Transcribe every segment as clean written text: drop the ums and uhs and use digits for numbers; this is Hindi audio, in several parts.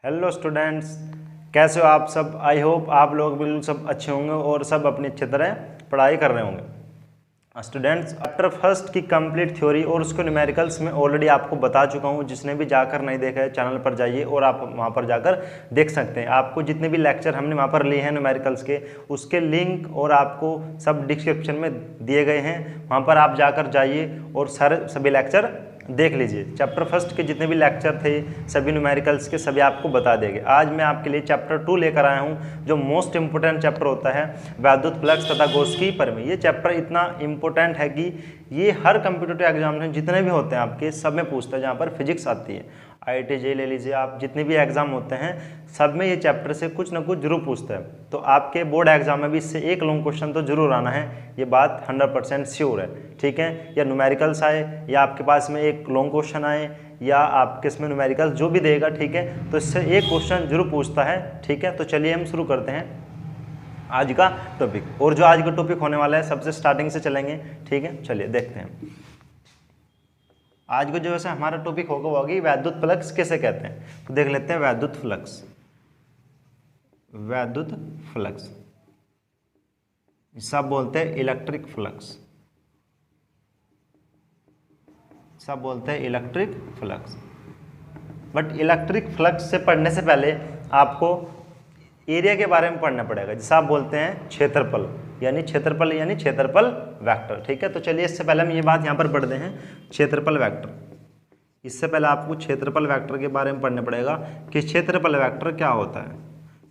हेलो स्टूडेंट्स, कैसे हो आप सब। आई होप आप लोग बिल्कुल सब अच्छे होंगे और सब अपनी अच्छी तरह पढ़ाई कर रहे होंगे। स्टूडेंट्स, चैप्टर फर्स्ट की कंप्लीट थ्योरी और उसको न्यूमेरिकल्स में ऑलरेडी आपको बता चुका हूँ। जिसने भी जाकर नहीं देखा है चैनल पर जाइए और आप वहाँ पर जाकर देख सकते हैं। आपको जितने भी लेक्चर हमने वहाँ पर लिए हैं न्यूमेरिकल्स के, उसके लिंक और आपको सब डिस्क्रिप्शन में दिए गए हैं। वहाँ पर आप जाकर जाइए और सभी लेक्चर देख लीजिए। चैप्टर फर्स्ट के जितने भी लेक्चर थे सभी न्यूमेरिकल्स के सभी आपको बता देंगे। आज मैं आपके लिए चैप्टर 2 लेकर आया हूं, जो मोस्ट इंपोर्टेंट चैप्टर होता है, वैद्युत फ्लक्स तथा गॉस-की प्रमेय। ये चैप्टर इतना इंपॉर्टेंट है कि ये हर कंप्यूटेटिव एग्जाम में जितने भी होते हैं आपके सब में पूछता है। जहाँ पर फिजिक्स आती है, IIT JEE ले लीजिए आप, जितने भी एग्जाम होते हैं सब में ये चैप्टर से कुछ ना कुछ जरूर पूछता है। तो आपके बोर्ड एग्जाम में भी इससे एक लॉन्ग क्वेश्चन तो जरूर आना है, ये बात 100% श्योर है। ठीक है, या न्यूमेरिकल्स आए या आपके पास में एक लॉन्ग क्वेश्चन आए या आपके इसमें न्यूमेरिकल्स जो भी देगा, ठीक है, तो इससे एक क्वेश्चन जरूर पूछता है। ठीक है, तो चलिए हम शुरू करते हैं आज का टॉपिक। और जो आज का टॉपिक होने वाला है सबसे स्टार्टिंग से चलेंगे। ठीक है, चलिए देखते हैं। आज को जो है हमारा टॉपिक होगा वो होगी वैद्युत फ्लक्स किसे कहते हैं। तो देख लेते हैं वैद्युत फ्लक्स। वैद्युत फ्लक्स सब बोलते हैं इलेक्ट्रिक फ्लक्स, सब बोलते हैं electric flux. But electric flux से पढ़ने से पहले आपको एरिया के बारे में पढ़ना पड़ेगा, जिसे आप बोलते हैं क्षेत्रफल, यानी क्षेत्रफल वेक्टर। ठीक है, तो चलिए इससे पहले हम ये बात यहाँ पर पढ़ते हैं, क्षेत्रफल वेक्टर। इससे पहले आपको क्षेत्रफल वेक्टर के बारे में पढ़ना पड़ेगा कि क्षेत्रफल वेक्टर क्या होता है,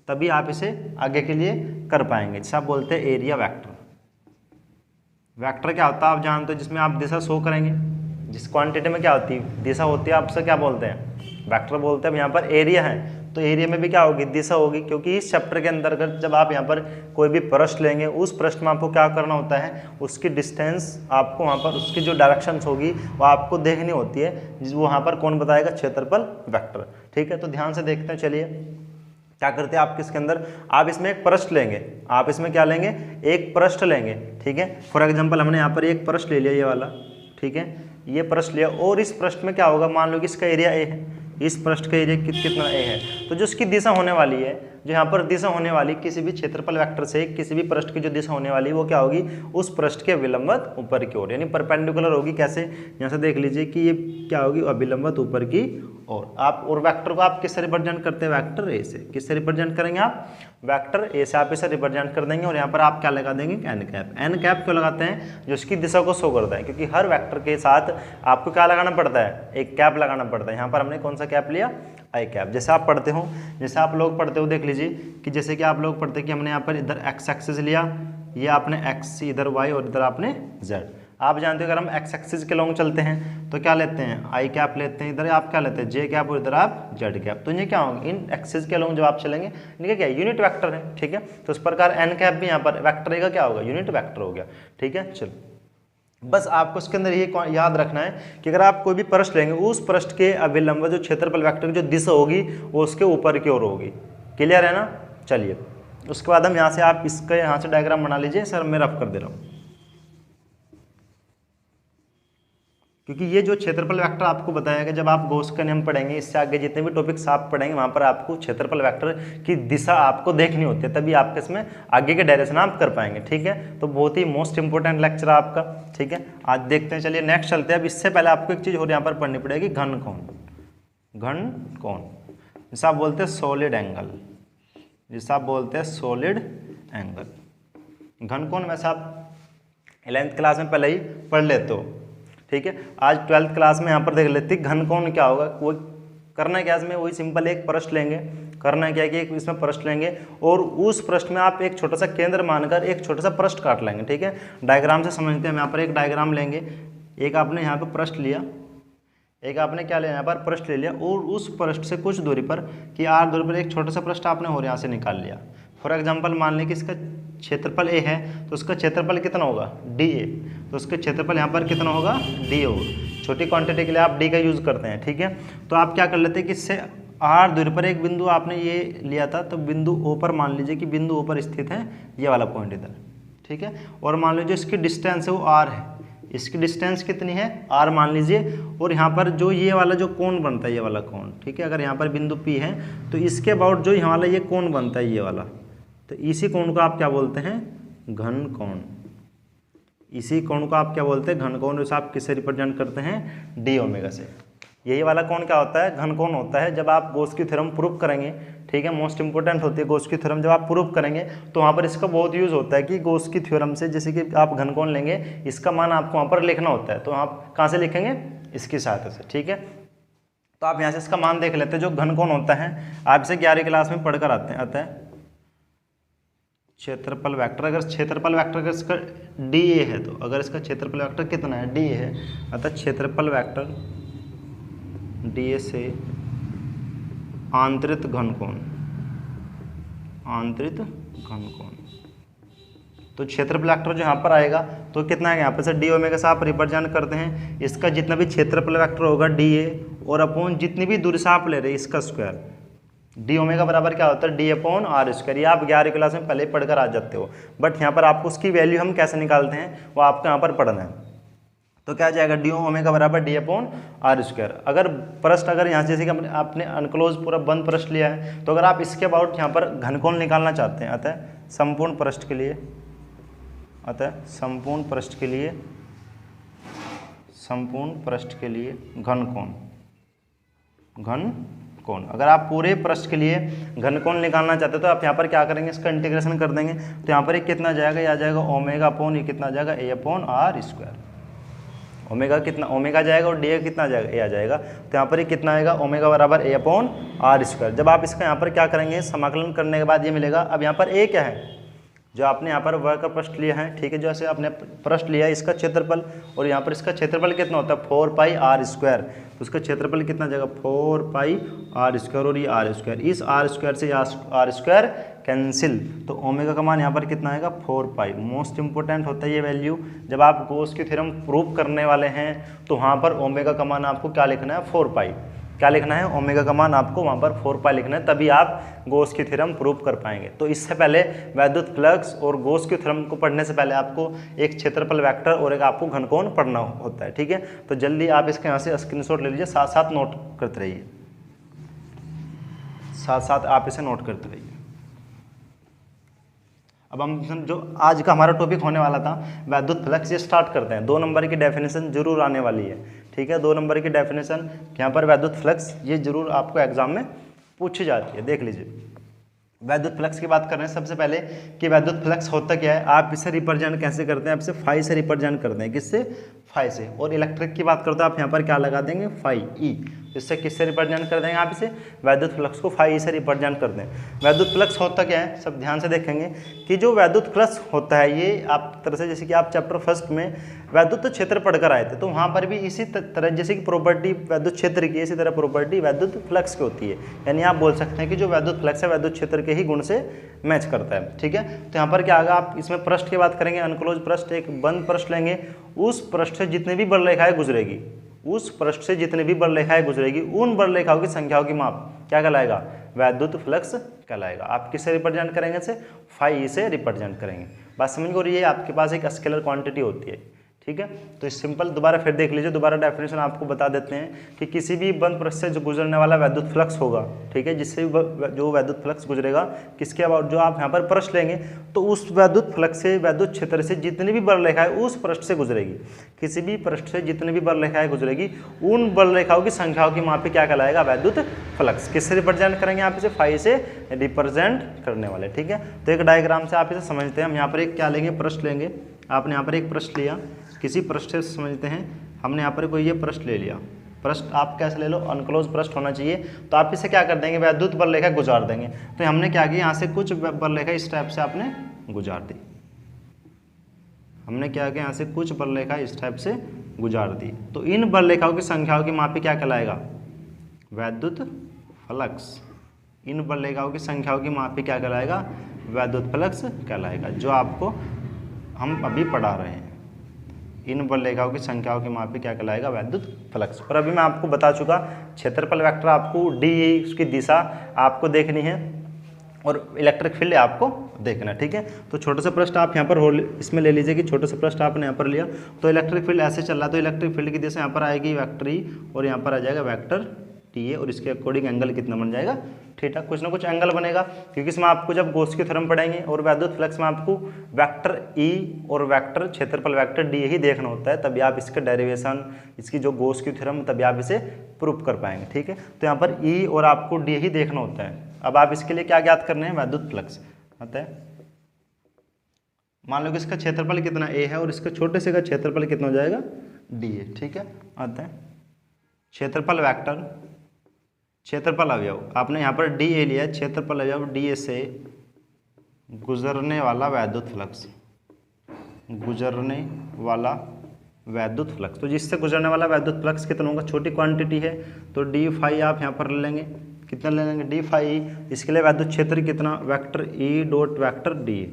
तभी आप इसे आगे के लिए कर पाएंगे। जिसे आप बोलते हैं एरिया वेक्टर। वेक्टर क्या होता है आप जानते हो, जिसमें आप दिशा शो करेंगे। जिस क्वांटिटी में क्या होती है दिशा होती है, आपसे क्या बोलते हैं वेक्टर बोलते हैं। अब यहाँ पर एरिया है तो एरिया में भी क्या होगी, दिशा होगी। क्योंकि इस चैप्टर के अंतर्गत जब आप यहाँ पर कोई भी पृष्ठ लेंगे, उस पृष्ठ में आपको क्या करना होता है, उसकी डिस्टेंस आपको वहाँ पर उसकी जो डायरेक्शंस होगी वो आपको देखनी होती है। वो वहाँ पर कौन बताएगा, क्षेत्रफल वेक्टर। ठीक है, तो ध्यान से देखते हैं। चलिए क्या करते हैं आप किसके अंदर, आप इसमें एक पृष्ठ लेंगे। आप इसमें क्या लेंगे, एक पृष्ठ लेंगे। ठीक है, फॉर एग्जाम्पल हमने यहाँ पर एक पृष्ठ ले लिया, ये वाला। ठीक है, ये पृष्ठ लिया और इस पृष्ठ में क्या होगा, मान लो कि इसका एरिया ए है, इस पृष्ठ का एरिया कितना ए है। तो जो इसकी दिशा होने वाली है, जो यहाँ पर दिशा होने वाली किसी भी क्षेत्रफल वेक्टर से किसी भी पृष्ठ की जो दिशा होने वाली है वो क्या होगी, उस पृष्ठ के विलंबत ऊपर की ओर, यानी परपेंडिकुलर होगी। कैसे, यहाँ से देख लीजिए कि ये क्या होगी, अभिलंबत ऊपर की ओर। आप और वेक्टर को आप किससे रिप्रेजेंट करते हैं, वेक्टर ए से। किससे रिप्रेजेंट करेंगे आप, वेक्टर ए से आप इसे रिप्रेजेंट कर देंगे। और यहाँ पर आप क्या लगा देंगे, एन कैप। एन कैप क्यों लगाते हैं, जो उसकी दिशा को शो करता है। क्योंकि हर वेक्टर के साथ आपको क्या लगाना पड़ता है, एक कैप लगाना पड़ता है। यहाँ पर हमने कौन सा कैप लिया, आई कैप। जैसे आप पढ़ते हो, जैसे आप लोग पढ़ते हो, देख लीजिए कि जैसे कि आप लोग पढ़ते हैं कि हमने यहाँ पर इधर एक्स एक्सिस लिया, ये आपने एक्स, इधर वाई और इधर आपने जेड। आप जानते हो अगर हम एक्स एक्सिस के लॉन्ग चलते हैं तो क्या लेते हैं, आई कैप लेते हैं। इधर आप क्या लेते हैं, जे कैप, और इधर आप जेड कैप। तो ये क्या होंगे, इन एक्सिस के लॉन्ग जब आप चलेंगे, इनका क्या यूनिट वेक्टर है। ठीक है, तो इस प्रकार एन कैप भी यहाँ पर वेक्टर का क्या होगा, यूनिट वेक्टर हो गया। ठीक है, चलो बस आपको इसके अंदर ये याद रखना है कि अगर आप कोई भी पृष्ठ लेंगे, उस पृष्ठ के अभिलंब जो क्षेत्रफल वेक्टर की जो दिशा होगी वो उसके ऊपर की ओर होगी। क्लियर है ना। चलिए उसके बाद हम यहाँ से, आप इसका यहाँ से डायग्राम बना लीजिए। सर मैं रफ कर दे रहा हूँ, क्योंकि ये जो क्षेत्रफल वेक्टर आपको बताया गया, जब आप गॉस का नियम पढ़ेंगे, इससे आगे जितने भी टॉपिक्स आप पढ़ेंगे वहाँ पर आपको क्षेत्रफल वेक्टर की दिशा आपको देखनी होती है, तभी आपके इसमें आगे के डायरेक्शन आप कर पाएंगे। ठीक है, तो बहुत ही मोस्ट इंपोर्टेंट लेक्चर आपका। ठीक है, आज देखते हैं। चलिए नेक्स्ट चलते हैं। अब इससे पहले आपको एक चीज़ और यहाँ पर पढ़नी पड़ेगी, घन कोण। घन कोण जिसे आप बोलते हैं सॉलिड एंगल, जिसे आप बोलते हैं सॉलिड एंगल। घन कोण वैसे आप 11th क्लास में पहले ही पढ़ लेते हो। ठीक है, आज 12th क्लास में यहाँ पर देख लेते हैं घन कोण क्या होगा। वो करना क्या, इसमें वही सिंपल एक पृष्ठ लेंगे। करना क्या है कि एक इसमें पृष्ठ लेंगे और उस पृष्ठ में आप एक छोटा सा केंद्र मानकर एक छोटा सा पृष्ठ काट लेंगे। ठीक है, डायग्राम से समझते हैं। हम यहाँ पर एक डायग्राम लेंगे, एक आपने यहाँ पर पृष्ठ लिया, एक आपने क्या लिया, यहाँ पर पृष्ठ ले लिया, और उस पृष्ठ से कुछ दूरी पर कि आर दूरी पर एक छोटा सा पृष्ठ आपने और यहाँ से निकाल लिया। फॉर एग्जाम्पल मान लें कि इसका क्षेत्रफल ए है, तो उसका क्षेत्रफल कितना होगा, डी ए। तो उसका क्षेत्रफल यहाँ पर कितना होगा, डी होगा। छोटी क्वांटिटी के लिए आप डी का यूज़ करते हैं। ठीक है, तो आप क्या कर लेते हैं कि इससे आर दूरी पर एक बिंदु आपने ये लिया था, तो बिंदु ओ पर मान लीजिए कि बिंदु ओ पर स्थित है ये वाला पॉइंट इधर। ठीक है, और मान लीजिए इसकी डिस्टेंस है वो आर है, इसकी डिस्टेंस कितनी है r मान लीजिए, और यहाँ पर जो ये वाला जो कोण बनता है, ये वाला कोण, ठीक है, अगर यहाँ पर बिंदु P है तो इसके अबाउट जो यहाँ वाला ये कोण बनता है ये वाला, तो इसी कोण को आप क्या बोलते हैं, घन कोण। इसी कोण को आप क्या बोलते हैं, घन कोण। उसे आप किससे रिप्रेजेंट करते हैं, डी ओमेगा से। यही वाला कोण क्या होता है, घन कोण होता है। जब आप गॉस की थ्योरम प्रूव करेंगे, ठीक है, मोस्ट इंपोर्टेंट होती है गॉस की थ्योरम, जब आप प्रूव करेंगे तो वहाँ पर इसका बहुत यूज़ होता है कि गॉस की थ्योरम से जैसे कि आप घन कोण लेंगे, इसका मान आपको वहाँ पर लिखना होता है, तो आप कहाँ से लिखेंगे, इसकी सहायता से, ठीक है। तो आप यहाँ से इसका मान देख लेते हैं। जो घन कोण होता है आप इसे 11वीं क्लास में पढ़कर आता है क्षेत्रफल वेक्टर। अगर क्षेत्रफल वेक्टर अगर इसका डी ए है, तो अगर इसका क्षेत्रफल वेक्टर कितना है, डी ए है, अतः क्षेत्रफल वेक्टर डी ए से आंतरिक घन कोण, आंतरिक घन कोण, तो क्षेत्रफल वेक्टर जो यहाँ पर आएगा तो कितना है, यहाँ पर से डी ओमेगा से आप रिप्रेजेंट करते हैं इसका जितना भी क्षेत्रफल वेक्टर होगा डी ए, और अपॉन जितनी भी दूरी से आप ले रहे हैं इसका स्क्वायर। डी ओमेगा बराबर क्या होता है, डी अपॉन आर स्क्वायर। ये आप 11वीं क्लास में पहले ही पढ़कर आ जाते हो, बट यहाँ पर आपको उसकी वैल्यू हम कैसे निकालते हैं वो आपको यहाँ पर पढ़ना है। तो क्या जाएगा, डी ओमेगा बराबर डी अपॉन आर स्क्वायर। अगर पृष्ठ, अगर यहाँ से जैसे कि आपने अनक्लोज पूरा बंद पृष्ठ लिया है, तो अगर आप इसके अबाउट यहाँ पर घनकोण निकालना चाहते हैं, अतः संपूर्ण पृष्ठ के लिए, अतः संपूर्ण पृष्ठ के लिए, संपूर्ण पृष्ठ के लिए घनकोण, घन कोण। अगर आप पूरे पृष्ठ के लिए घनकोण निकालना चाहते हो तो आप यहाँ पर क्या करेंगे, इसका इंटीग्रेशन कर देंगे। तो यहाँ पर ये कितना जाएगा, ये आ जाएगा ओमेगा अपॉन, ये कितना जाएगा, ए अपॉन आर स्क्वायर। ओमेगा कितना, ओमेगा जाएगा और डी कितना जाएगा, ए आ जाएगा। तो यहाँ पर ये कितना आएगा, ओमेगा बराबर ए अपॉन आर स्क्वायर। जब आप इसका यहाँ पर क्या करेंगे, समाकलन करने के बाद ये मिलेगा। अब यहाँ पर ए क्या है, जो आपने यहाँ पर वर्ग का पृष्ठ लिया है, ठीक है, जो ऐसे आपने पृष्ठ लिया है इसका क्षेत्रफल, और यहाँ पर इसका क्षेत्रफल कितना होता है, 4 पाई आर स्क्वायर। तो उसका क्षेत्रफल कितना जाएगा, 4 पाई आर स्क्वायर, और ये आर स्क्वायर, इस आर स्क्वायर से आर स्क्वायर कैंसिल, तो ओमेगा का मान यहाँ पर कितना आएगा, 4 पाई। मोस्ट इंपोर्टेंट होता है ये वैल्यू। जब आप गॉस की थ्योरम प्रूव करने वाले हैं तो वहाँ पर ओमेगा का मान आपको क्या लिखना है, 4 पाई। क्या लिखना है, ओमेगा का मान आपको वहाँ पर 4 पाई लिखना है, तभी आप गॉस की थ्योरम प्रूव कर पाएंगे। तो इससे पहले वैद्युत फ्लक्स और गॉस की थ्योरम को पढ़ने से पहले आपको एक क्षेत्रफल वेक्टर और एक आपको घनकोण पढ़ना होता है, ठीक है। तो जल्दी आप इसके यहाँ से स्क्रीनशॉट ले लीजिए, साथ साथ नोट करते रहिए, साथ साथ आप इसे नोट करते रहिए। अब हम जो आज का हमारा टॉपिक होने वाला था वैद्युत फ्लक्स, ये स्टार्ट करते हैं। 2 नंबर की डेफिनेशन जरूर आने वाली है, ठीक है। 2 नंबर की डेफिनेशन यहाँ पर वैद्युत फ्लक्स, ये जरूर आपको एग्जाम में पूछी जाती है। देख लीजिए, वैद्युत फ्लक्स की बात कर रहे हैं सबसे पहले कि वैद्युत फ्लक्स होता क्या है, आप इसे रिप्रेजेंट कैसे करते हैं, आप इसे फाई से रिप्रेजेंट करते हैं, किससे, फाई से। और इलेक्ट्रिक की बात करते हैं आप यहाँ पर क्या लगा देंगे, फाई ई। इससे किससे रिप्रेजेंट कर देंगे आप इसे, वैद्युत फ्लक्स को फाई से रिप्रेजेंट कर दें। वैद्युत फ्लक्स होता क्या है, सब ध्यान से देखेंगे कि जो वैद्युत फ्लक्स होता है ये आप तरह से, जैसे कि आप चैप्टर फर्स्ट में वैद्युत क्षेत्र पढ़कर आए थे, तो वहाँ पर भी इसी तरह जैसे कि प्रॉपर्टी वैद्युत क्षेत्र की, इसी तरह प्रॉपर्टी वैद्युत फ्लक्स की होती है। यानी आप बोल सकते हैं कि जो वैद्युत फ्लक्स है वैद्युत क्षेत्र के ही गुण से मैच करता है, ठीक है। तो यहाँ पर क्या आएगा, आप इसमें पृष्ठ की बात करेंगे, अनक्लोज पृष्ठ, एक बंद पृष्ठ लेंगे, उस पृष्ठ से जितने भी बल रेखाएं गुजरेगी, उस पृष्ठ से जितनी भी बल रेखाएं गुजरेगी, उन बल रेखाओं की संख्याओं की माप क्या कहलाएगा, वैद्युत फ्लक्स कहलाएगा। आप किससे रिप्रेजेंट करेंगे इसे, फाई से रिप्रेजेंट करेंगे। बात समझ को रही है, आपके पास एक स्केलर क्वांटिटी होती है, ठीक है। तो सिंपल दोबारा फिर देख लीजिए, दोबारा डेफिनेशन आपको बता देते हैं कि किसी भी बंद पृष्ठ से जो गुजरने वाला वैद्युत फ्लक्स होगा, ठीक है, जिससे जो वैद्युत फ्लक्स गुजरेगा, किसके अबाउट, जो आप यहाँ पर पृष्ठ लेंगे तो उस वैद्युत फ्लक्स से, वैद्युत क्षेत्र से जितनी भी बल रेखाएं उस पृष्ठ से गुजरेगी, किसी भी पृष्ठ से जितनी भी बल रेखाएं गुजरेगी, उन बल रेखाओं की संख्याओं की माप क्या कहलाएगा, वैद्युत फ्लक्स। किससे रिप्रेजेंट करेंगे आप इसे, फाई से रिप्रेजेंट करने वाले, ठीक है। तो एक डायग्राम से आप इसे समझते हैं। हम यहाँ पर एक क्या लेंगे, पृष्ठ लेंगे। आपने यहाँ पर एक पृष्ठ लिया, किसी पृष्ठ से समझते हैं, हमने यहाँ पर कोई ये पृष्ठ ले लिया, पृष्ठ आप कैसे ले लो, अनक्लोज पृष्ठ होना चाहिए। तो आप इसे क्या कर देंगे, वैद्युत बल रेखा गुजार देंगे। तो हमने क्या किया, यहाँ से कुछ बल रेखा इस टाइप से आपने गुजार दी, हमने क्या किया, यहाँ से कुछ बल रेखा इस टाइप से गुजार दी। तो इन बल रेखाओं की संख्याओं की मापी क्या कहलाएगा, वैद्युत फ्लक्स। इन बल रेखाओं की संख्याओं की मापी क्या कहलाएगा, वैद्युत फ्लक्स कहलाएगा, जो आपको हम अभी पढ़ा रहे हैं। इन बल रेखाओं की संख्याओं की मापी क्या कहलाएगा, वैद्युत फ्लक्स। और अभी मैं आपको बता चुका, क्षेत्रफल वेक्टर आपको डी, उसकी दिशा आपको देखनी है, और इलेक्ट्रिक फील्ड आपको देखना, ठीक है। तो छोटे से पृष्ठ आप यहाँ पर इसमें ले लीजिए कि छोटे से पृष्ठ आपने यहाँ पर लिया, तो इलेक्ट्रिक फील्ड ऐसे चल रहा है, तो इलेक्ट्रिक फील्ड की दिशा यहाँ पर आएगी वेक्टर ई और यहाँ पर आ जाएगा वेक्टर टी ए, और इसके अकॉर्डिंग एंगल कितना बन जाएगा, थीटा। कुछ ना कुछ एंगल बनेगा, क्योंकि इसमें आपको जब गॉस की थ्योरम पढ़ेंगे और वैद्युत फ्लक्स में आपको वेक्टर ई और वेक्टर क्षेत्रफल वेक्टर डी ही देखना होता है, तभी आप इसके डेरिवेशन, इसकी जो गॉस की थ्योरम, तभी आप इसे प्रूव कर पाएंगे, ठीक है। तो यहाँ पर ई और आपको डी ही देखना होता है। अब आप इसके लिए क्या ज्ञात करने हैं, वैद्युत फ्लक्स आता है। मान लो कि इसका क्षेत्रफल कितना ए है और इसका छोटे से का क्षेत्रफल कितना हो जाएगा, डी ए, ठीक है। आता है क्षेत्रफल वेक्टर, क्षेत्रफल अवयव, आपने यहाँ पर डी ए लिया, क्षेत्रफल अवयव डी ए से गुजरने वाला वैद्युत फ्लक्स, गुजरने वाला वैद्युत फ्लक्स, तो जिससे गुजरने वाला वैद्युत फ्लक्स कितना होगा, छोटी क्वांटिटी है तो डी फाई आप यहाँ पर ले लेंगे, कितना ले लेंगे, डी फाई। इसके लिए वैद्युत क्षेत्र कितना, vector E dot vector D A,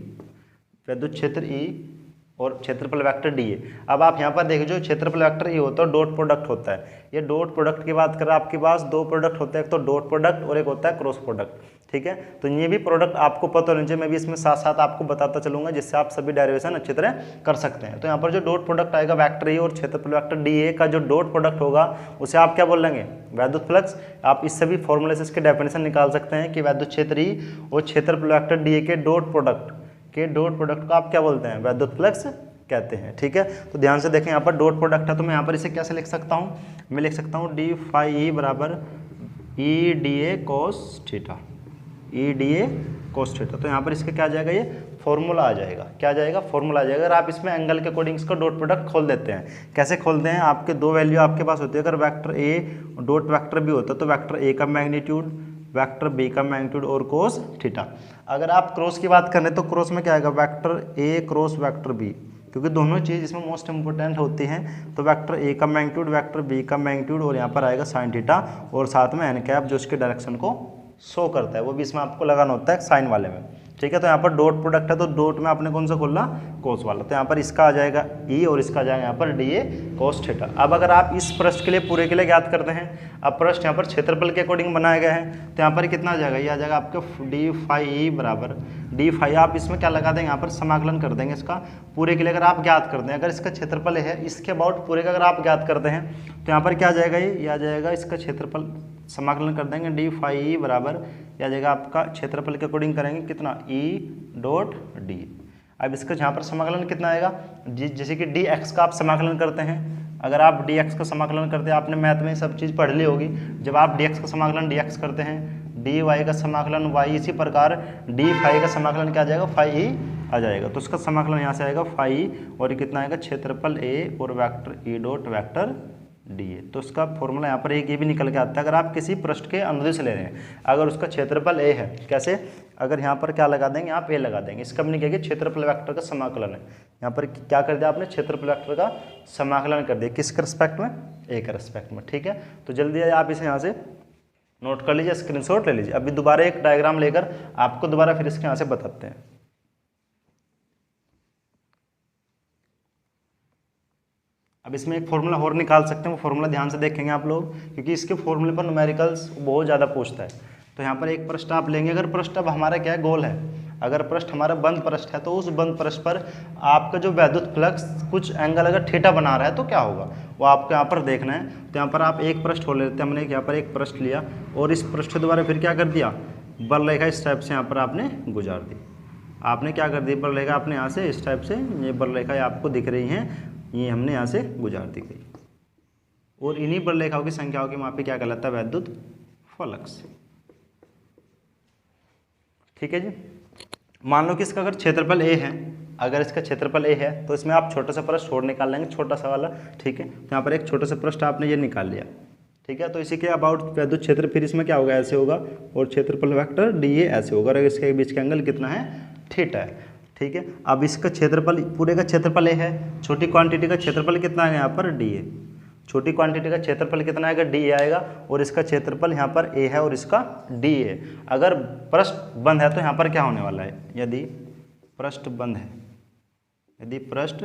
वैद्युत क्षेत्र ई और क्षेत्रफल वेक्टर डी ए। अब आप यहाँ पर देखिए, जो क्षेत्रफल वेक्टर ई होता है डॉट प्रोडक्ट होता है। ये डॉट प्रोडक्ट की बात करें, आपके पास दो प्रोडक्ट होते हैं, एक तो डॉट प्रोडक्ट और एक होता है क्रॉस प्रोडक्ट, ठीक है। तो ये भी प्रोडक्ट आपको पता होना चाहिए, मैं भी इसमें साथ साथ आपको बताता चलूंगा, जिससे आप सभी डेरिवेशन अच्छी तरह कर सकते हैं। तो यहाँ पर जो डॉट प्रोडक्ट आएगा वेक्टर ई और क्षेत्रफल वेक्टर डी ए का जो डॉट प्रोडक्ट होगा, उसे आप क्या बोल लेंगे, वैद्युत फ्लक्स। आप इससे भी फॉर्मूले से इसके डेफिनेशन निकाल सकते हैं कि वैद्युत क्षेत्र ई और क्षेत्रफल वेक्टर डी ए के डॉट प्रोडक्ट को आप क्या बोलते हैं, वैद्युत फ्लक्स कहते हैं, ठीक है। तो ध्यान से देखें, यहाँ पर डॉट प्रोडक्ट है, तो मैं यहाँ पर इसे कैसे लिख सकता हूँ, मैं लिख सकता हूँ डी फाई ई बराबर E D A cos theta, E D A cos theta. तो यहाँ पर इसका क्या आ जाएगा, ये फॉर्मूला आ जाएगा, क्या आ जाएगा, फॉर्मूला आ जाएगा। अगर आप इसमें एंगल के अकॉर्डिंग इसका डॉट प्रोडक्ट खोल देते हैं, कैसे खोलते हैं, आपके दो वैल्यू आपके पास होती है, अगर वेक्टर ए डॉट वेक्टर भी होता है तो वेक्टर ए का मैग्नीट्यूड, वेक्टर बी का मैग्नीट्यूड और कोस थीटा। अगर आप क्रॉस की बात करें तो क्रॉस में क्या आएगा, vector A cross vector B, क्योंकि दोनों चीज़ इसमें मोस्ट इंपोर्टेंट होती हैं। तो वेक्टर ए का मैग्नीट्यूड, वेक्टर बी का मैग्नीट्यूड और यहाँ पर आएगा साइन थीटा, और साथ में एन कैप जो इसके डायरेक्शन को शो करता है, वो भी इसमें आपको लगाना होता है साइन वाले में, ठीक है। तो यहाँ पर डॉट प्रोडक्ट है, तो डॉट में आपने कौन सा खोलना, कोस वाला, तो यहाँ पर इसका आ जाएगा ई और इसका आ जाएगा यहाँ पर डी ए कोस थीटा। अब अगर आप इस पृष्ठ के लिए पूरे के लिए ज्ञात करते हैं, अब पृष्ठ यहाँ पर क्षेत्रफल के अकॉर्डिंग बनाया गया है, तो यहाँ पर कितना आ जाएगा, ये आ जाएगा आपका डी फाई ई बराबर डी फाई, आप इसमें क्या लगा देंगे, यहाँ पर समाकलन कर देंगे इसका पूरे के लिए। अगर आप ज्ञात करते हैं, अगर इसका क्षेत्रफल है, इसके अबाउट पूरे का अगर आप ज्ञात करते हैं, तो यहाँ पर क्या आ जाएगा, ये आ जाएगा इसका क्षेत्रफल, समाकलन कर देंगे डी फाई ई बराबर, या जाएगा आपका क्षेत्रफल के अकॉर्डिंग करेंगे कितना, ई डॉट डी। अब इसका यहाँ पर समाकलन कितना आएगा, जैसे कि डी एक्स का आप समाकलन करते हैं, अगर आप डी एक्स का समाकलन करते हैं, आपने मैथ में सब चीज़ पढ़ ली होगी, जब आप डी एक्स का समाकलन डी एक्स करते हैं, डी वाई का समाकलन वाई, इसी प्रकार डी फाई का समाकलन क्या आ जाएगा, फाई ई आ जाएगा। तो इसका समाकलन यहाँ से आएगा फाई, और ये कितना आएगा, क्षेत्रफल ए और vector E dot vector D A. तो उसका फॉर्मूला यहाँ पर एक ये भी निकल के आता है, अगर आप किसी पृष्ठ के अनुदिश ले रहे हैं, अगर उसका क्षेत्रफल ए है, कैसे, अगर यहाँ पर क्या लगा देंगे, आप ए लगा देंगे, इसका भी नहीं कहेंगे क्षेत्रफल वेक्टर का समाकलन है। यहाँ पर क्या कर दिया आपने, क्षेत्रफल वेक्टर का समाकलन कर दिया, किसके रिस्पेक्ट में, ए के रिस्पेक्ट में, ठीक है। तो जल्दी आप इसे यहाँ से नोट कर लीजिए, स्क्रीनशॉट ले लीजिए। अभी दोबारा एक डायग्राम लेकर आपको दोबारा फिर इसके यहाँ से बताते हैं। अब इसमें एक फॉर्मूला और निकाल सकते हैं, वो फॉर्मूला ध्यान से देखेंगे आप लोग, क्योंकि इसके फॉर्मूले पर न्यूमेरिकल्स बहुत ज़्यादा पूछता है। तो यहाँ पर एक पृष्ठ आप लेंगे, अगर पृष्ठ अब हमारा क्या है, गोल है, अगर पृष्ठ हमारा बंद पृष्ठ है, तो उस बंद पृष्ठ पर आपका जो वैद्युत फ्लक्स कुछ एंगल अगर थीटा बना रहा है, तो क्या होगा, वो आपको यहाँ पर देखना है। तो यहाँ पर आप एक पृष्ठ हो लेते हैं, हमने यहाँ पर एक पृष्ठ लिया, और इस पृष्ठ के द्वारा फिर क्या कर दिया, बल रेखा इस टाइप से यहाँ पर आपने गुजार दी। आपने क्या कर दी, बल रेखा आपने यहाँ से इस टाइप से, ये बल रेखा आपको दिख रही हैं, ये हमने यहाँ से गुजार दी गई, और इन्हीं बल रेखाओं की संख्याओं के मापे क्या कहलाता है, वैद्युत फ्लक्स, ठीक है जी। मान लो कि इसका अगर क्षेत्रफल ए है, अगर इसका क्षेत्रफल ए है, तो इसमें आप छोटा सा पृष्ठ और निकाल लेंगे, छोटा सा वाला, ठीक है। तो यहाँ पर एक छोटा सा पृष्ठ आपने ये निकाल लिया, ठीक है। तो इसी के अबाउट वैद्युत क्षेत्र फिर इसमें क्या होगा, ऐसे होगा, और क्षेत्रफल वेक्टर डी ए ऐसे होगा, और इसके बीच का एंगल कितना है, थीटा है, ठीक है। अब इसका क्षेत्रफल, पूरे का क्षेत्रफल ए है, छोटी क्वांटिटी का क्षेत्रफल कितना आएगा यहाँ पर, डी ए, छोटी क्वांटिटी का क्षेत्रफल कितना आएगा, डी ए आएगा, और इसका क्षेत्रफल यहाँ पर ए है और इसका डी ए। अगर पृष्ठ बंद है तो यहाँ पर क्या होने वाला है, यदि पृष्ठ बंद है, यदि पृष्ठ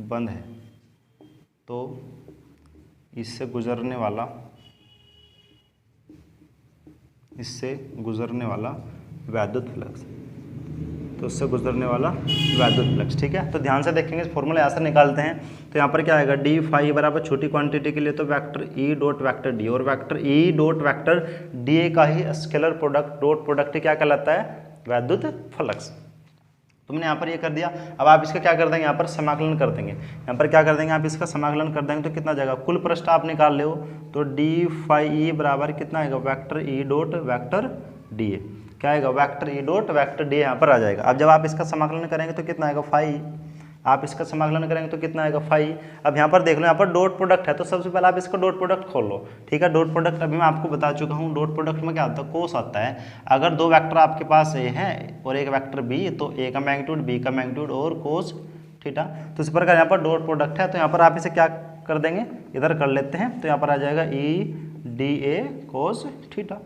बंद है तो इससे गुजरने वाला वैद्युत फ्लक्स, तो उससे गुजरने वाला वैद्युत फ्लक्स। ठीक है, तो ध्यान से देखेंगे, फॉर्मूला ऐसा निकालते हैं। तो यहाँ पर क्या आएगा, डी फाई बराबर छोटी क्वांटिटी के लिए तो vector E dot vector D, और vector E dot vector D का ही स्केलर प्रोडक्ट डॉट प्रोडक्ट क्या कहलाता है, वैद्युत फ्लक्स। तुमने यहाँ पर ये कर दिया। अब आप इसका क्या कर देंगे, यहाँ पर समाकलन कर देंगे। यहाँ पर क्या कर देंगे, आप इसका समाकलन कर देंगे तो कितना जाएगा, कुल पृष्ठ आप निकाल ले हो तो डी फाई ई बराबर कितना आएगा, vector E dot vector D A, क्या आएगा, vector E dot vector D यहाँ पर आ जाएगा। अब जब आप इसका समाकलन करेंगे तो कितना आएगा, फाई, आप इसका समाकलन करेंगे तो कितना आएगा, फाई। अब यहाँ पर देख लो, यहाँ पर डॉट प्रोडक्ट है तो सबसे पहले आप इसका डॉट प्रोडक्ट खोल लो। ठीक है, डॉट प्रोडक्ट अभी मैं आपको बता चुका हूँ, डॉट प्रोडक्ट में क्या होता है, कोस आता है। अगर दो वेक्टर आपके पास ए है और एक वेक्टर बी, तो ए का मैग्नीट्यूड बी का मैग्नीट्यूड और कोस थीटा, तो इस प्रकार यहाँ पर डॉट प्रोडक्ट है। तो यहाँ पर आप इसे क्या कर देंगे, इधर कर लेते हैं, तो यहाँ पर आ जाएगा E D A cos theta.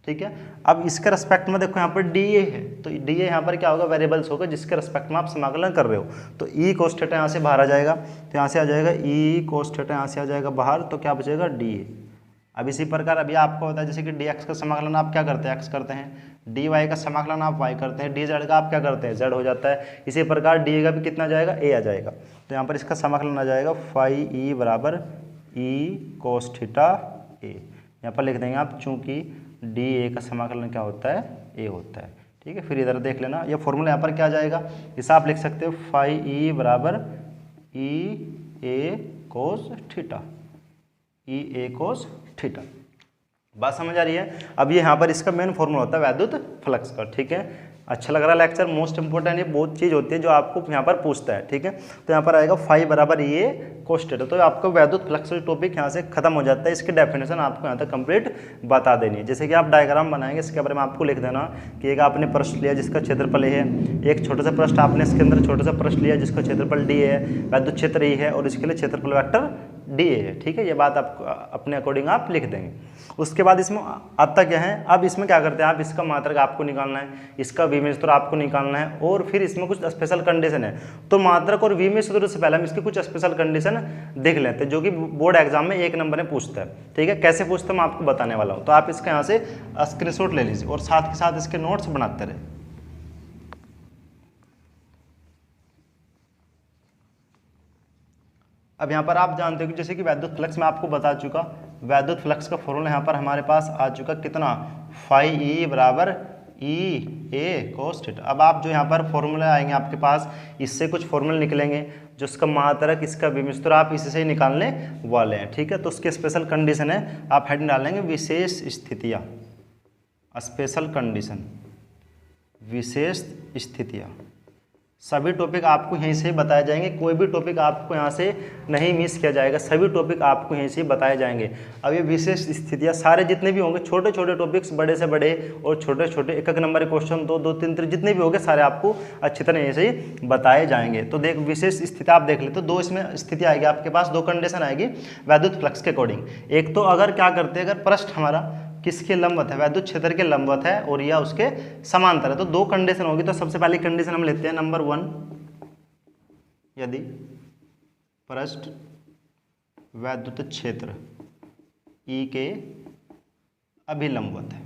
ठीक है, अब इसके रेस्पेक्ट में देखो यहाँ पर डी ए है, तो डी ए यहाँ पर क्या होगा, वेरिएबल्स होगा जिसके रेस्पेक्ट में आप समाकलन कर रहे हो। तो ई कोस थीटा यहाँ से बाहर आ जाएगा, तो यहाँ से आ जाएगा ई कोस थीटा, यहाँ से आ जाएगा बाहर, तो क्या बचेगा, डी ए। अब इसी प्रकार अभी आपको होता है जैसे कि डी एक्स का समाकलन आप क्या करते हैं, एक्स करते हैं, डी वाई का समाकलन आप वाई करते हैं, डी जेड का आप क्या करते हैं, जेड हो जाता है। इसी प्रकार डी ए का भी कितना जाएगा, ए आ जाएगा। तो यहाँ पर इसका समाकलन आ जाएगा फाई ई बराबर ई कोस थीटा ए, यहाँ पर लिख देंगे आप, चूँकि डी ए का समाकलन क्या होता है, ए होता है। ठीक है, फिर इधर देख लेना, ये फॉर्मूला यहाँ पर क्या आ जाएगा, इसे आप लिख सकते हो फाई ई बराबर ई ए कोस थीटा, ई ए कोस थीटा। बात समझ आ रही है। अब ये यहाँ पर इसका मेन फॉर्मूला होता है वैद्युत फ्लक्स का। ठीक है, अच्छा लग रहा है लेक्चर, मोस्ट इंपोर्टेंट ये बहुत चीज़ होती है जो आपको यहाँ पर पूछता है। ठीक है, तो यहाँ पर आएगा फाई बराबर ये कोस थीटा, तो आपको वैद्युत फ्लक्स टॉपिक यहाँ से खत्म हो जाता है। इसकी डेफिनेशन आपको यहाँ तक कंप्लीट बता देनी है। जैसे कि आप डायग्राम बनाएंगे, इसके बारे में आपको लिख देना कि एक आपने पृष्ठ लिया जिसका क्षेत्रफल है, एक छोटा सा पृष्ठ आपने इसके अंदर छोटा सा पृष्ठ लिया जिसका क्षेत्रफल डी है, वैद्युत क्षेत्र ई है और इसके लिए क्षेत्रफल वेक्टर डी ए है। ठीक है, ये बात आप अपने अकॉर्डिंग आप लिख देंगे। उसके बाद इसमें आता क्या है, अब इसमें क्या करते हैं, आप इसका मात्रक आपको निकालना है, इसका विमीय सूत्र आपको निकालना है, और फिर इसमें कुछ स्पेशल कंडीशन है। तो मात्रक और विमीय सूत्र से पहले हम इसकी कुछ स्पेशल कंडीशन देख लेते हैं जो कि बोर्ड एग्जाम में 1 नंबर में पूछता है। ठीक है, कैसे पूछता है मैं आपको बताने वाला हूँ। तो आप इसका यहाँ से स्क्रीनशॉट ले लीजिए और साथ के साथ इसके नोट्स बनाते रहे। अब यहाँ पर आप जानते हो कि जैसे कि वैद्युत फ्लक्स में आपको बता चुका, वैद्युत फ्लक्स का फॉर्मूला यहाँ पर हमारे पास आ चुका, कितना, फाई ई बराबर ई ए कोस थीटा। अब आप जो यहाँ पर फॉर्मूला आएंगे आपके पास, इससे कुछ फॉर्मूले निकलेंगे जो इसका मात्रक, इसका विमीय सूत्र आप इसी से ही निकालने वाले हैं। ठीक है, तो उसकी स्पेशल कंडीशन है, आप हेडिंग डालेंगे विशेष स्थितियाँ, स्पेशल कंडीशन, विशेष स्थितियाँ। सभी टॉपिक आपको यहीं से बताए जाएंगे, कोई भी टॉपिक आपको यहाँ से नहीं मिस किया जाएगा, सभी टॉपिक आपको यहीं से बताए जाएंगे। अब ये विशेष स्थितियाँ सारे जितने भी होंगे, छोटे छोटे टॉपिक्स, बड़े से बड़े और छोटे छोटे, एक नंबर के क्वेश्चन, 2 2 3 3 जितने भी होंगे सारे आपको अच्छी तरह यहीं से बताए जाएंगे। तो देख, विशेष स्थिति आप देख लेते, तो 2 इसमें स्थिति आएगी आपके पास, 2 कंडीशन आएगी वैद्युत फ्लक्स के अकॉर्डिंग। एक तो अगर क्या करते हैं, अगर पृष्ठ हमारा किसके लंबवत है, वैद्युत क्षेत्र के लंबवत है और या उसके समांतर है, तो 2 कंडीशन होगी। तो सबसे पहली कंडीशन हम लेते हैं नंबर 1, यदि पृष्ठ वैद्युत क्षेत्र ई के अभिलंबवत है।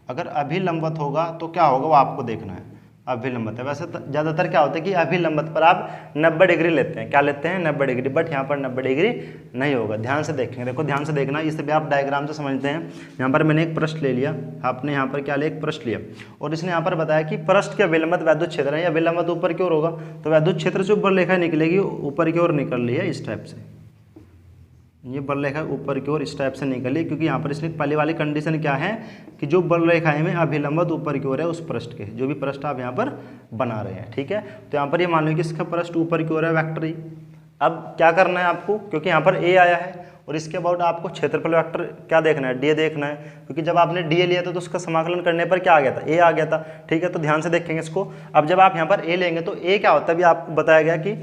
अगर अभिलंबवत होगा तो क्या होगा वो आपको देखना है, अभिलंबवत है। वैसे ज़्यादातर क्या होता है कि अभिलंबवत पर आप 90 डिग्री लेते हैं, क्या लेते हैं, 90 डिग्री, बट यहाँ पर 90 डिग्री नहीं होगा। ध्यान से देखेंगे, देखो ध्यान से देखना, इसे भी आप डायग्राम से समझते हैं। यहाँ पर मैंने एक पृष्ठ ले लिया, आपने यहाँ पर क्या लिया, एक पृष्ठ लिया, और इसने यहाँ पर बताया कि पृष्ठ के अभिलंबवत वैद्युत क्षेत्र है, या अभिलंबवत ऊपर की ओर होगा, तो वैद्युत क्षेत्र से ऊपर रेखा निकलेगी, ऊपर की ओर निकल रही है इस टाइप से, ये बल रेखा ऊपर की ओर इस टाइप से निकली, क्योंकि यहाँ पर इसने पहले वाली कंडीशन क्या है कि जो बल रेखाएं में अभिलंबवत ऊपर की ओर है उस पृष्ठ के, जो भी पृष्ठ आप यहाँ पर बना रहे हैं। ठीक है, तो यहाँ पर ये मान लो कि इसका पृष्ठ ऊपर की ओर है, वेक्टर ई। अब क्या करना है आपको, क्योंकि यहाँ पर ए आया है और इसके अबाउट आपको क्षेत्रफल वेक्टर क्या देखना है, डी देखना है, क्योंकि जब आपने डी लिया था तो उसका समाकलन करने पर क्या आ गया था, ए आ गया था। ठीक है, तो ध्यान से देखेंगे इसको। अब जब आप यहाँ पर ए लेंगे तो ए क्या होता है, अभी आपको बताया गया कि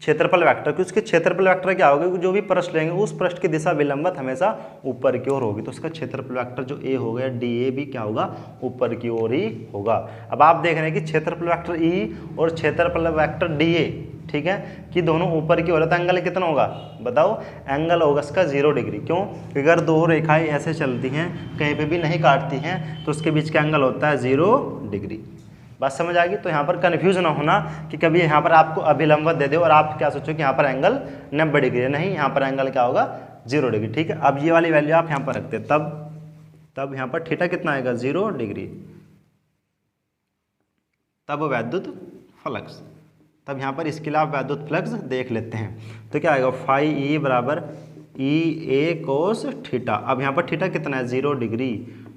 क्षेत्रफल वेक्टर, कि उसके क्षेत्रफल वेक्टर क्या होगा, जो भी पृष्ठ लेंगे उस पृष्ठ की दिशा विलंबत हमेशा ऊपर की ओर होगी, तो उसका क्षेत्रफल वेक्टर जो ए हो गया, डी ए भी क्या होगा, ऊपर की ओर ही होगा। अब आप देख रहे हैं कि क्षेत्रफल वेक्टर ई और क्षेत्रफल वेक्टर डी ए ठीक है, कि दोनों ऊपर की ओर है तो एंगल कितना होगा बताओ, एंगल होगा इसका 0 डिग्री। क्यों? अगर दो रेखाएं ऐसे चलती हैं, कहीं पे भी नहीं काटती हैं, तो उसके बीच का एंगल होता है 0 डिग्री। बात समझ आ गई? तो यहाँ पर कन्फ्यूज ना होना कि कभी यहाँ पर आपको अभिलंबवत दे दे और आप क्या सोचो कि यहाँ पर एंगल 90 डिग्री है। नहीं, यहाँ पर एंगल क्या होगा 0 डिग्री। ठीक है, अब ये वाली वैल्यू आप यहाँ पर रखते हैं, तब यहाँ पर थीटा कितना आएगा 0 डिग्री। तब वैद्युत फ्लक्स, तब यहाँ पर इसके लिए आप वैद्युत फ्लक्स देख लेते हैं। तो क्या आएगा फाई ई बराबर ई ए कोस थीटा। अब यहाँ पर थीटा कितना है 0 डिग्री,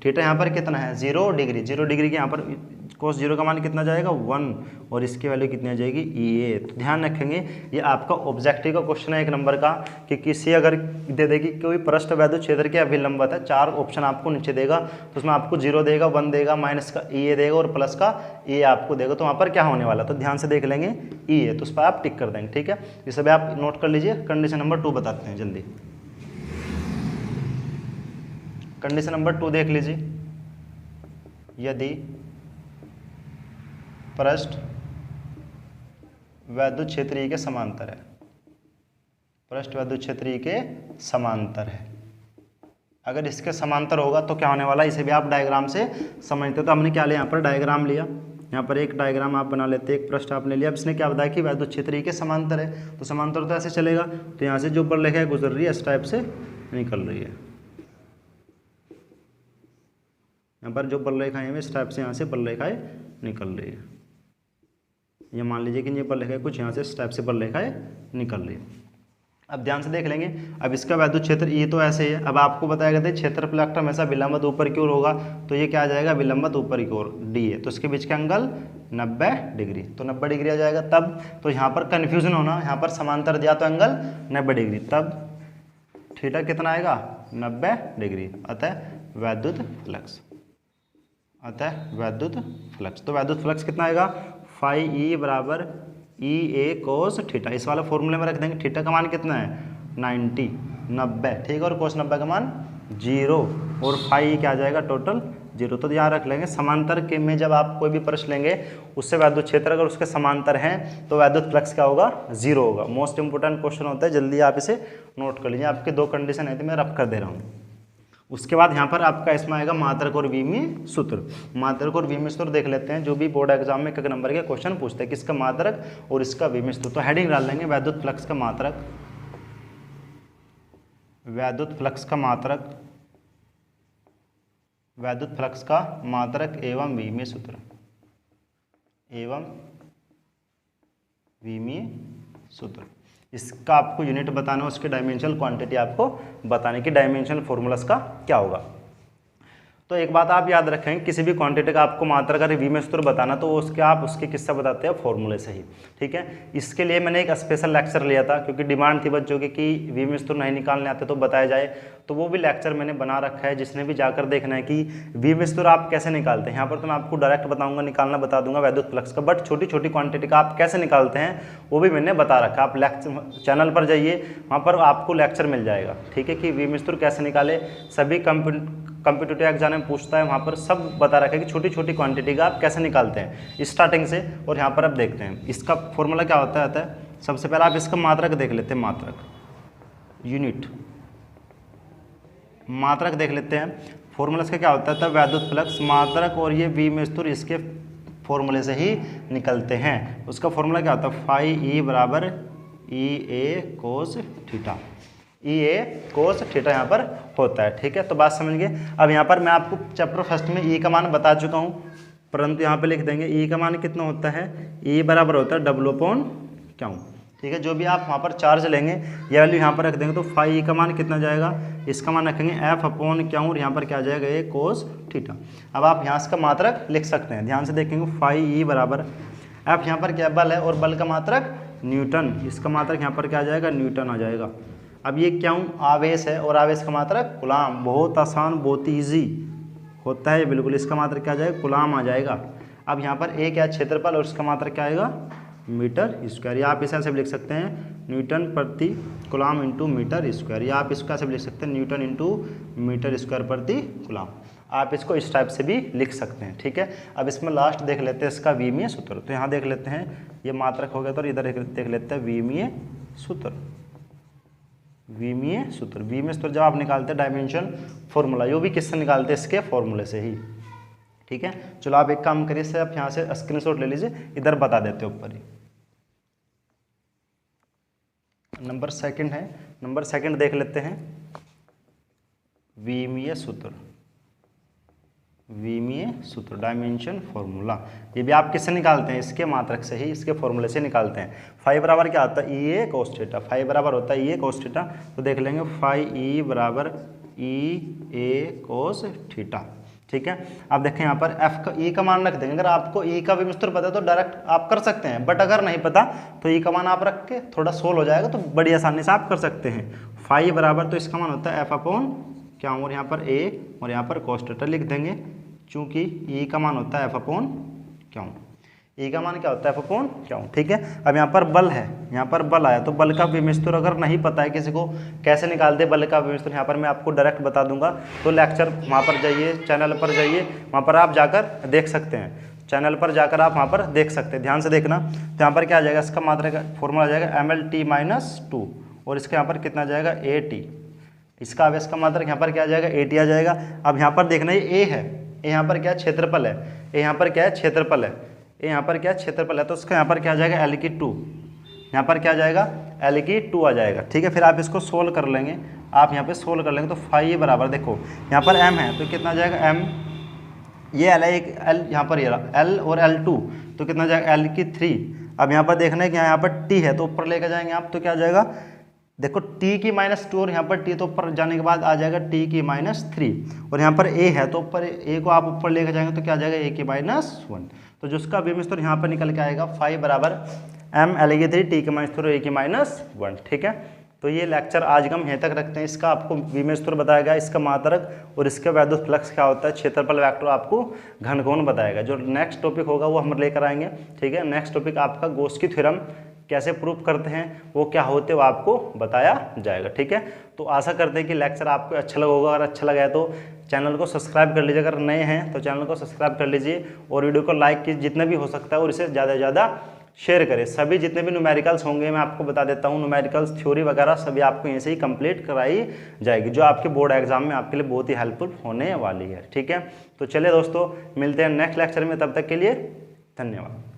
थीटा यहाँ पर कितना है 0 डिग्री। 0 डिग्री के यहाँ पर कोस 0 का मान कितना जाएगा 1 और इसकी वैल्यू कितनी आ जाएगी ई ए। तो ध्यान रखेंगे ये आपका ऑब्जेक्टिव का क्वेश्चन है 1 नंबर का, कि किसी अगर दे देगी कोई पृष्ठ वैद्युत क्षेत्र के अभिलंबवत है, 4 ऑप्शन आपको नीचे देगा, तो उसमें आपको 0 देगा, 1 देगा, माइनस का ई ए देगा और प्लस का ई ए आपको देगा। तो वहाँ पर क्या होने वाला, तो ध्यान से देख लेंगे ई ए, तो उस पर आप टिक कर देंगे। ठीक है, ये सब आप नोट कर लीजिए। कंडीशन नंबर 2 बताते हैं जल्दी। कंडीशन नंबर 2 देख लीजिए, यदि पृष्ठ वैद्युत क्षेत्र ई के समांतर है, पृष्ठ वैद्युत क्षेत्र ई के समांतर है, अगर इसके समांतर होगा तो क्या होने वाला, इसे भी आप डायग्राम से समझते हो। तो हमने क्या लिया, यहाँ पर डायग्राम लिया, यहाँ पर एक डायग्राम आप बना लेते हैं, एक पृष्ठ आपने लिया। अब इसने क्या बताया कि वैद्युत क्षेत्र ई के समांतर है, तो समांतर तो ऐसे चलेगा, तो यहाँ से जो ऊपर रेखा गुजर रही है इस टाइप से निकल रही है, यहाँ पर जो बल रेखाएं हैं इस टाइप से यहाँ से बल रेखाएं निकल रही है। ये मान लीजिए कि ये बल रेखाएं कुछ यहाँ से इस टाइप से बल रेखाएं निकल रही है। अब ध्यान से देख लेंगे, अब इसका वैद्युत क्षेत्र ई तो ऐसे ही है। अब आपको बताया गया था क्षेत्रफल हमेशा विलंबत ऊपर की ओर होगा, तो ये क्या आ जाएगा विलंबत ऊपर की ओर डी है, तो इसके बीच का एंगल 90 डिग्री, तो 90 डिग्री आ जाएगा। तब तो यहाँ पर कन्फ्यूजन होना, यहाँ पर समांतर दिया तो एंगल 90 डिग्री, तब थीटा कितना आएगा 90 डिग्री, अतः वैद्युत फ्लक्स, अतः वैद्युत फ्लक्स। तो वैद्युत फ्लक्स कितना आएगा, फाई ई बराबर ई ए कोस थीटा, इस वाले फॉर्मूले में रख देंगे। थीटा का मान कितना है 90, ठीक है, और कोस 90 का मान 0 और फाई क्या आ जाएगा टोटल 0। तो यहाँ रख लेंगे समांतर के में जब आप कोई भी प्रश्न लेंगे उससे वैद्युत क्षेत्र अगर उसके समांतर हैं तो वैद्युत फ्लक्स क्या होगा 0 होगा। मोस्ट इंपोर्टेंट क्वेश्चन होता है, जल्दी आप इसे नोट कर लीजिए। आपके 2 कंडीशन है तो मैं रफ कर दे रहा हूँ। उसके बाद यहाँ पर आपका इसमें आएगा मात्रक और विमीय सूत्र। मात्रक और विमीय सूत्र देख लेते हैं, जो भी बोर्ड एग्जाम में 1 नंबर के क्वेश्चन पूछते हैं किसका मात्रक और इसका विमीय सूत्र। तो हेडिंग डाल लेंगे वैद्युत फ्लक्स का मात्रक, वैद्युत फ्लक्स का मात्रक, वैद्युत फ्लक्स का मात्रक एवं विमीय सूत्र, एवं विमीय सूत्र। इसका आपको यूनिट बताना है, उसके डायमेंशनल क्वांटिटी आपको बताने की, डायमेंशनल फॉर्मूलास का क्या होगा। तो एक बात आप याद रखें, किसी भी क्वांटिटी का आपको मात्रा का विमीय सूत्र बताना तो उसके आप उसके किस्सा बताते हैं फॉर्मूले से ही। ठीक है, इसके लिए मैंने एक स्पेशल लेक्चर लिया था क्योंकि डिमांड थी बच्चों की कि विमीय सूत्र नहीं निकालने आते तो बताया जाए, तो वो भी लेक्चर मैंने बना रखा है, जिसने भी जाकर देखना है कि विमीय सूत्र आप कैसे निकालते हैं। यहाँ पर तो मैं आपको डायरेक्ट बताऊंगा, निकालना बता दूंगा वैद्युत फ्लक्स का, बट छोटी छोटी क्वांटिटी का आप कैसे निकालते हैं वो भी मैंने बता रखा है। आप लेक्चर चैनल पर जाइए, वहाँ पर आपको लेक्चर मिल जाएगा। ठीक है, कि विमीय सूत्र कैसे निकाले, सभी कॉम्पिटिटिव एग्जाम में पूछता है, वहाँ पर सब बता रखा है कि छोटी छोटी क्वांटिटी का आप कैसे निकालते हैं स्टार्टिंग से। और यहाँ पर आप देखते हैं इसका फॉर्मूला क्या होता है। सबसे पहले आप इसका मात्रक देख लेते हैं, मात्रक यूनिट, मात्रक देख लेते हैं। फॉर्मूला इसका क्या होता है, तब वैद्युत फ्लक्स मात्रक और ये विमीय सूत्र इसके फॉर्मूले से ही निकलते हैं। उसका फॉर्मूला क्या होता है, फाई ई बराबर ई ए कोस थीटा, ई ए कोस थीटा यहाँ पर होता है। ठीक है, तो बात समझ गए। अब यहाँ पर मैं आपको चैप्टर फर्स्ट में ई का मान बता चुका हूँ, परंतु यहाँ पे लिख देंगे ई का मान कितना होता है, ई बराबर होता है W/Q। ठीक है, जो भी आप वहाँ पर चार्ज लेंगे ये वैल्यू यहाँ पर रख देंगे, तो फाई ई का मान कितना जाएगा, इसका मान रखेंगे F/Q और यहाँ पर क्या आ जाएगा ए कोस थीटा। अब आप यहाँ इसका मात्रक लिख सकते हैं, ध्यान से देखेंगे। फाई ई बराबर F यहाँ पर क्या बल है और बल का मात्रक न्यूटन, इसका मात्रक यहाँ पर क्या आ जाएगा न्यूटन आ जाएगा। अब ये क्यों, आवेश है और आवेश का मात्रक कूलाम, बहुत आसान बहुत ईजी होता है बिल्कुल। इसका मात्रक क्या आ जाएगा कूलाम आ जाएगा। अब यहाँ पर ए क्या क्षेत्रफल और इसका मात्रक क्या आएगा मीटर स्क्वायर, या आप इसे ऐसे लिख सकते हैं न्यूटन प्रति कूलाम इंटू मीटर स्क्वायर, या आप इसका ऐसे लिख सकते हैं न्यूटन इंटू मीटर स्क्वायर प्रति कूलाम। आप इसको इस टाइप से भी लिख सकते हैं, ठीक है। अब इसमें लास्ट देख लेते हैं इसका विमीय सूत्र। तो यहाँ देख लेते हैं, ये मात्रक हो गया, तो इधर देख लेते हैं विमीय सूत्र। विमीय सूत्र, विमीय सूत्र जब आप निकालते हैं डायमेंशन फॉर्मूला, यो भी किससे निकालते हैं, इसके फॉर्मूले से ही, ठीक है। चलो आप एक काम करिए, से आप यहाँ से स्क्रीनशॉट ले लीजिए, इधर बता देते ऊपर ही। नंबर सेकंड है, नंबर सेकंड देख लेते हैं, विमीय सूत्र। विमीय सूत्र डायमेंशन फॉर्मूला, ये भी आप किससे निकालते हैं, इसके मात्रक से ही, इसके फॉर्मूले से निकालते हैं। फाई बराबर क्या होता है, ई ए कोस थीटा। फाई बराबर होता है ई ए कोस थीटा, तो देख लेंगे फाई ई बराबर ई ए कोस थीटा, ठीक है। अब देखें यहाँ पर एफ का ई का मान रख देंगे। अगर आपको ई का विमिस्तर पता है तो डायरेक्ट आप कर सकते हैं, बट अगर नहीं पता तो ई का मान आप रख के थोड़ा सोल्व हो जाएगा, तो बड़ी आसानी से आप कर सकते हैं। फाई बराबर तो इसका मान होता है एफ अपॉन क्या, और यहाँ पर ए और यहाँ पर कोस थीटा लिख देंगे, चूंकि ई का मान होता है एफ अपॉन क्यों, ई का मान क्या होता है एफ अपॉन क्यों, ठीक है। अब यहाँ पर बल है, यहाँ पर बल आया, तो बल का विमिस्तर अगर नहीं पता है किसी को कैसे निकालते बल का विमिस्तर, यहाँ पर मैं आपको डायरेक्ट बता दूंगा। तो लेक्चर वहाँ पर जाइए, चैनल पर जाइए, वहाँ पर आप जाकर देख सकते हैं, चैनल पर जाकर आप वहाँ पर देख सकते हैं, ध्यान से देखना। तो यहाँ पर क्या आ जाएगा, इसका मात्रा का फॉर्मूला आ जाएगा MLT-2, और इसके यहाँ पर कितना जाएगा AT, इसका अब इसका मात्रक यहाँ पर क्या आ जाएगा AT आ जाएगा। अब यहाँ पर देखना ये A है, यहाँ पर क्या क्षेत्रफल है, यहाँ पर क्या है क्षेत्रफल है, यहाँ पर क्या क्षेत्रफल है, तो उसका यहाँ पर क्या आ जाएगा L/2, यहाँ पर क्या आ जाएगा L/2 आ जाएगा, ठीक है। फिर आप इसको सोल्व कर लेंगे, आप यहाँ पे सोल्व कर लेंगे, तो फाई बराबर देखो यहाँ पर M है तो कितना आ जाएगा M, ये L है, एक L यहाँ पर ये L और L2, तो कितना आ जाएगा L/3। अब यहाँ पर देखना है कि यहाँ पर T है तो ऊपर लेकर जाएंगे आप, तो क्या आ जाएगा देखो T⁻2, और यहाँ पर T तो ऊपर जाने के बाद आ जाएगा T⁻3, और यहाँ पर A है तो ऊपर A को आप ऊपर लेकर जाएंगे तो क्या आ जाएगा A⁻1। तो जिसका विमिस्तर यहाँ पर निकल के आएगा फाई बराबर ML/3 T⁻4 A⁻1, ठीक है। तो ये लेक्चर आज हम यहीं तक रखते हैं। इसका आपको विमिस्तर बताएगा, इसका मात्रक और इसका वैद्युत फ्लक्स क्या होता है, क्षेत्रफल वेक्टर आपको घनकोण बताएगा। जो नेक्स्ट टॉपिक होगा वो हम लेकर आएंगे, ठीक है। नेक्स्ट टॉपिक आपका गॉस की थ्योरम कैसे प्रूफ करते हैं, वो क्या होते हैं वो आपको बताया जाएगा, ठीक है। तो आशा करते हैं कि लेक्चर आपको अच्छा लगा होगा। अगर अच्छा लगा है तो चैनल को सब्सक्राइब कर लीजिए, अगर नए हैं तो चैनल को सब्सक्राइब कर लीजिए, और वीडियो को लाइक कीजिए जितना भी हो सकता है, और इसे ज़्यादा से ज़्यादा शेयर करें। सभी जितने भी न्यूमेरिकल्स होंगे मैं आपको बता देता हूँ, न्यूमेरिकल्स थ्योरी वगैरह सभी आपको यहीं से ही कंप्लीट कराई जाएगी, जो आपके बोर्ड एग्जाम में आपके लिए बहुत ही हेल्पफुल होने वाली है, ठीक है। तो चलिए दोस्तों, मिलते हैं नेक्स्ट लेक्चर में, तब तक के लिए धन्यवाद।